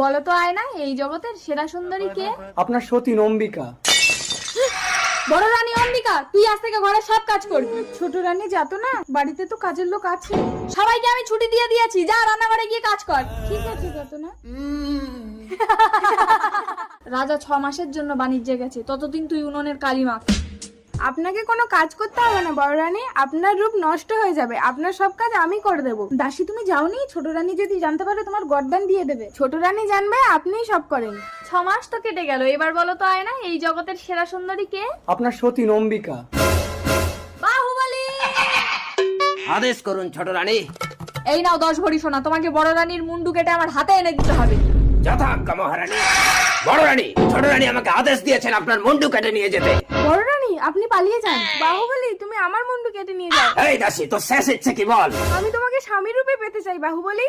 বলো তো আয়না, এই জগতের সেরা সুন্দরী কে? আপনার সতীন অম্বিকা। বড় রানী অম্বিকা, তুই আজ থেকে ঘরে সব কাজ করবি। ছোট রানী যাতো না, বাড়িতে তো কাজের লোক আছে। সবাইকে আমি ছুটি দিয়ে দিয়েছি, যা রান্নাঘরে গিয়ে কাজ কর। ঠিক আছে যাতো না। রাজা 6 মাসের জন্য বাণিজ্যে গেছে, ততদিন তুই উনুনের কালি মাখ। আপনাকে কোনো কাজ করতে হবে না বড় রানী, আপনার রূপ নষ্ট হয়ে যাবে, আপনার সব কাজ আমি করে দেব। দাসী তুমি যাওনি? ছোট রানী যদি জানতে পারে তোমার গর্দান দিয়ে দেবে। ছোট রানী জানবে আপনিই সব করেন। 6 মাস তো কেটে গেল, এবার বলো তো আয়না, এই জগতের সেরা সুন্দরী কে? আপনার সতীন অম্বিকা। বাহুবলী! আদেশ করুন ছোট রানী। এই নাও 10 ভরি সোনা, তোমাকে বড় রানীর মুন্ডু কেটে আমার হাতে এনে দিতে হবে। যথাজ্ঞা মহারানী। বড় রানী, ছোট রানী আমাকে আদেশ দিয়েছেন আপনার মুন্ডু কেটে নিয়ে যেতে। বড় রানী আপনি পালিয়ে যান। বাহুবলী তুমি আমার মুন্ডু কেটে নিয়ে যাও। এই দাসী, তোর শেষ ইচ্ছে কি বল? আমি তোমাকে স্বামী রূপে পেতে চাই বাহুবলী।